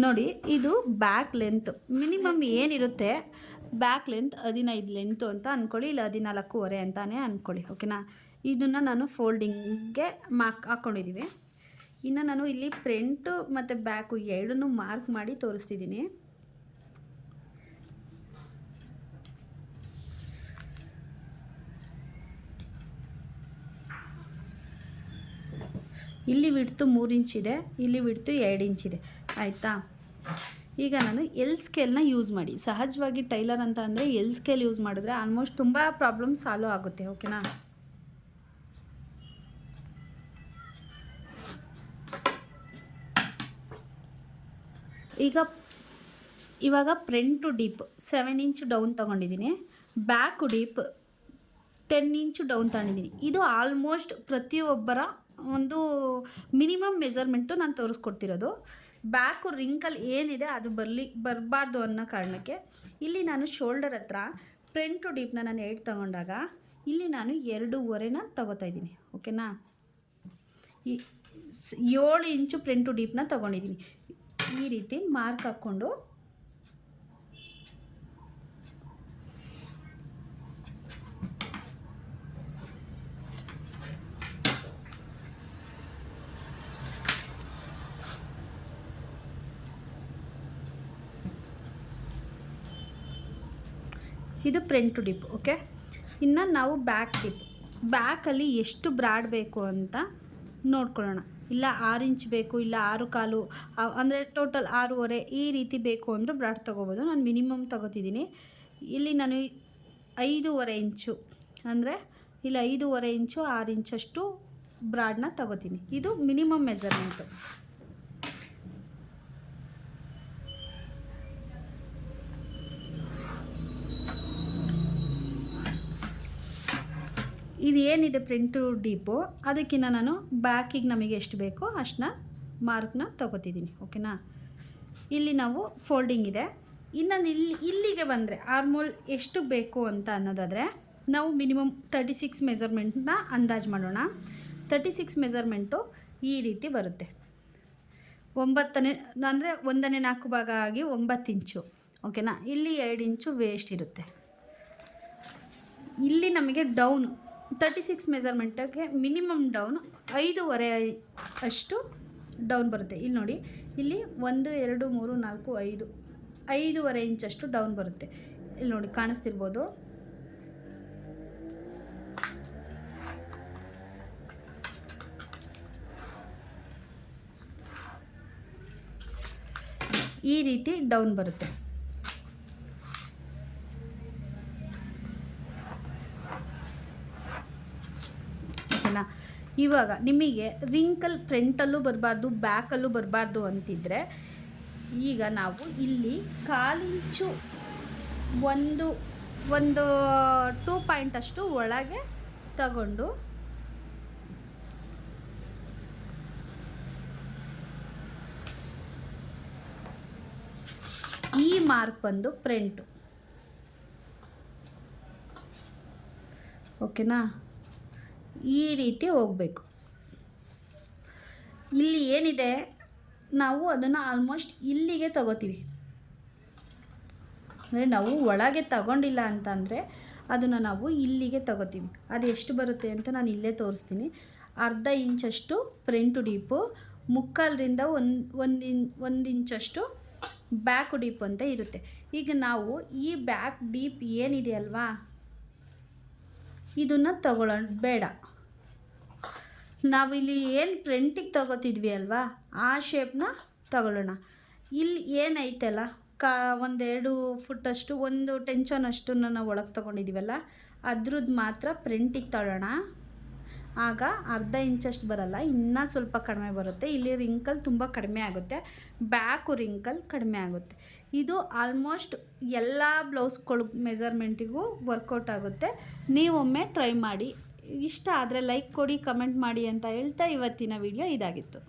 ನೋಡಿ, ಇದು back length minimum ಏನಿರುತ್ತೆ ಬ್ಯಾಕ್ ಲೆಂತ್ 15 ಲೆಂತು ಅಂತ ಅಂದ್ಕೊಳ್ಳಿ, ಇಲ್ಲ 14.5 ಅಂತಲೇ ಅಂದ್ಕೊಳ್ಳಿ. ಓಕೆನಾ. ಇದನ್ನು ನಾನು ಫೋಲ್ಡಿಂಗ್ಗೆ ಹಾಕ್ಕೊಂಡಿದ್ದೀವಿ. ಇನ್ನು ನಾನು ಇಲ್ಲಿ ಫ್ರಂಟು ಮತ್ತು ಬ್ಯಾಕು ಎರಡನ್ನೂ ಮಾರ್ಕ್ ಮಾಡಿ ತೋರಿಸ್ತಿದ್ದೀನಿ. ಇಲ್ಲಿ ವಿಡ್ತು 3 ಇಂಚಿದೆ, ಇಲ್ಲಿ ವಿಡ್ತು 2 ಇಂಚಿದೆ. ಆಯಿತಾ. ಈಗ ನಾನು ಎಲ್ ಸ್ಕೇಲ್ನ ಯೂಸ್ ಮಾಡಿ, ಸಹಜವಾಗಿ ಟೈಲರ್ ಅಂತ ಅಂದರೆ ಎಲ್ ಸ್ಕೇಲ್ ಯೂಸ್ ಮಾಡಿದ್ರೆ ಆಲ್ಮೋಸ್ಟ್ ತುಂಬ ಪ್ರಾಬ್ಲಮ್ ಸಾಲ್ವ್ ಆಗುತ್ತೆ. ಓಕೆನಾ. ಇವಾಗ ಫ್ರಂಟು ಡೀಪ್ 7 ಇಂಚ್ ಡೌನ್ ತೊಗೊಂಡಿದ್ದೀನಿ, ಬ್ಯಾಕು ಡೀಪ್ 10 ಇಂಚು ಡೌನ್ ತಗೊಂಡಿದ್ದೀನಿ. ಇದು ಆಲ್ಮೋಸ್ಟ್ ಪ್ರತಿಯೊಬ್ಬರ ಒಂದು ಮಿನಿಮಮ್ ಮೆಜರ್ಮೆಂಟು ನಾನು ತೋರಿಸ್ಕೊಡ್ತಿರೋದು. ಬ್ಯಾಕು ರಿಂಕಲ್ ಏನಿದೆ ಅದು ಬರಬಾರ್ದು ಅನ್ನೋ ಕಾರಣಕ್ಕೆ ಇಲ್ಲಿ ನಾನು ಶೋಲ್ಡರ್ ಹತ್ರ ಫ್ರಂಟು ಡೀಪ್ನ ನಾನು 8 ತಗೊಂಡಾಗ ಇಲ್ಲಿ ನಾನು 2.5ನ ತಗೋತಾ ಇದ್ದೀನಿ. ಓಕೆನಾ. 7 ಇಂಚು ಫ್ರಂಟು ಡೀಪ್ನ ತೊಗೊಂಡಿದ್ದೀನಿ. ಈ ರೀತಿ ಮಾರ್ಕ್ ಹಾಕ್ಕೊಂಡು ಇದು ಫ್ರಂಟ್ ಡೀಪ್. ಓಕೆ. ಇನ್ನು ನಾವು ಬ್ಯಾಕ್ ಡೀಪ್, ಬ್ಯಾಕಲ್ಲಿ ಎಷ್ಟು ಬ್ರಾಡ್ ಬೇಕು ಅಂತ ನೋಡ್ಕೊಳ್ಳೋಣ. ಇಲ್ಲ 6 ಇಂಚ್ ಬೇಕು, ಇಲ್ಲ 6.25, ಅಂದರೆ ಟೋಟಲ್ 6.5 ಈ ರೀತಿ ಬೇಕು ಅಂದರೆ ಬ್ರಾಡ್ ತೊಗೋಬೋದು. ನಾನು ಮಿನಿಮಮ್ ತೊಗೋತಿದ್ದೀನಿ. ಇಲ್ಲಿ ನಾನು 5.5 ಇಂಚು ಅಂದರೆ ಇಲ್ಲ 5.5 ಇಂಚು 6 ಇಂಚಷ್ಟು ಬ್ರಾಡ್ನ ತೊಗೋತೀನಿ. ಇದು ಮಿನಿಮಮ್ ಮೆಜರ್ಮೆಂಟು. ಇದು ಏನಿದೆ ಫ್ರಂಟು ಡೀಪು, ಅದಕ್ಕಿಂತ ನಾನು ಬ್ಯಾಕಿಗೆ ನಮಗೆ ಎಷ್ಟು ಬೇಕೋ ಅಷ್ಟನ್ನ ಮಾರ್ಕ್ನ ತೊಗೋತಿದ್ದೀನಿ. ಓಕೆನಾ. ಇಲ್ಲಿ ನಾವು ಫೋಲ್ಡಿಂಗ್ ಇದೆ. ಇನ್ನು ಇಲ್ಲಿಗೆ ಬಂದರೆ ಆರ್ಮೋಲ್ ಎಷ್ಟು ಬೇಕು ಅಂತ ಅನ್ನೋದಾದರೆ ನಾವು ಮಿನಿಮಮ್ 36 ಮೆಜರ್ಮೆಂಟ್ನ ಅಂದಾಜು ಮಾಡೋಣ. 36 ಮೆಜರ್ಮೆಂಟು ಈ ರೀತಿ ಬರುತ್ತೆ. 9ನೇ ಅಂದರೆ 1ನೇ 4 ಭಾಗ ಆಗಿ 9 ಇಂಚು. ಓಕೆನಾ. ಇಲ್ಲಿ 2 ಇಂಚು ವೇಸ್ಟ್ ಇರುತ್ತೆ. ಇಲ್ಲಿ ನಮಗೆ ಡೌನು 36 ಮೆಜರ್ಮೆಂಟಿಗೆ ಮಿನಿಮಮ್ ಡೌನ್ 5.5 ಅಷ್ಟು ಡೌನ್ ಬರುತ್ತೆ. ಇಲ್ಲಿ ನೋಡಿ, ಇಲ್ಲಿ 1 2 3 4 5 5.5 ಇಂಚಷ್ಟು ಡೌನ್ ಬರುತ್ತೆ. ಇಲ್ಲಿ ನೋಡಿ ಕಾಣಿಸ್ತಿರ್ಬೋದು. ಈ ರೀತಿ ಡೌನ್ ಬರುತ್ತೆ. ಇವಾಗ ನಿಮಗೆ ರಿಂಕಲ್ ಫ್ರಂಟಲ್ಲೂ ಬರಬಾರ್ದು, ಬ್ಯಾಕಲ್ಲೂ ಬರಬಾರ್ದು ಅಂತಿದ್ರೆ ಈಗ ನಾವು ಇಲ್ಲಿ 1/4 ಇಂಚು ಒಂದು 2 ಪಾಯಿಂಟ್ ಅಷ್ಟು ಒಳಗೆ ತಗೊಂಡು ಈ ಮಾರ್ಕ್ ಬಂದು ಫ್ರಂಟು. ಓಕೆನಾ. ಈ ರೀತಿ ಹೋಗಬೇಕು. ಇಲ್ಲಿ ಏನಿದೆ ನಾವು ಅದನ್ನು ಆಲ್ಮೋಸ್ಟ್ ಇಲ್ಲಿಗೆ ತಗೋತೀವಿ. ಅಂದರೆ ನಾವು ಒಳಗೆ ತಗೊಂಡಿಲ್ಲ ಅಂತಂದರೆ ಅದನ್ನು ನಾವು ಇಲ್ಲಿಗೆ ತಗೋತೀವಿ. ಅದು ಎಷ್ಟು ಬರುತ್ತೆ ಅಂತ ನಾನು ಇಲ್ಲೇ ತೋರಿಸ್ತೀನಿ. 1/2 ಇಂಚಷ್ಟು ಫ್ರಂಟು ಡೀಪು, 1 ಇಂಚಷ್ಟು ಬ್ಯಾಕ್ ಡೀಪ್ ಅಂತ ಇರುತ್ತೆ. ಈಗ ನಾವು ಈ ಬ್ಯಾಕ್ ಡೀಪ್ ಏನಿದೆ ಅಲ್ವಾ, ಇದನ್ನು ತಗೊಳ್ಳೋಣ ಬೇಡ. ನಾವಿಲ್ಲಿ ಏನು ಫ್ರಂಟಿಗೆ ತಗೋತಿದ್ವಿ ಅಲ್ವಾ, ಆ ಶೇಪ್ನ ತಗೊಳ್ಳೋಣ. ಇಲ್ಲಿ ಏನೈತಲ್ಲ 1-2 ಫುಟ್ಟಷ್ಟು, ಒಂದು ಟೆನ್ಷನಷ್ಟು ನಾವು ಒಳಗೆ ತೊಗೊಂಡಿದ್ದೀವಲ್ಲ, ಅದ್ರದ್ದು ಮಾತ್ರ ಫ್ರಂಟಿಗೆ ತಗೊಳ್ಳೋಣ. ಆಗ 1/2 ಇಂಚಷ್ಟು ಬರಲ್ಲ, ಇನ್ನೂ ಸ್ವಲ್ಪ ಕಡಿಮೆ ಬರುತ್ತೆ. ಇಲ್ಲಿ ರಿಂಕಲ್ ತುಂಬ ಕಡಿಮೆ ಆಗುತ್ತೆ, ಬ್ಯಾಕು ರಿಂಕಲ್ ಕಡಿಮೆ ಆಗುತ್ತೆ. ಇದು ಆಲ್ಮೋಸ್ಟ್ ಎಲ್ಲ ಬ್ಲೌಸ್ಗಳು ಮೆಜರ್ಮೆಂಟಿಗೂ ವರ್ಕೌಟ್ ಆಗುತ್ತೆ. ನೀವೊಮ್ಮೆ ಟ್ರೈ ಮಾಡಿ. ಇಷ್ಟ ಆದರೆ ಲೈಕ್ ಕೊಡಿ, ಕಮೆಂಟ್ ಮಾಡಿ ಅಂತ ಹೇಳ್ತಾ ಇವತ್ತಿನ ವಿಡಿಯೋ ಇದಾಗಿತ್ತು.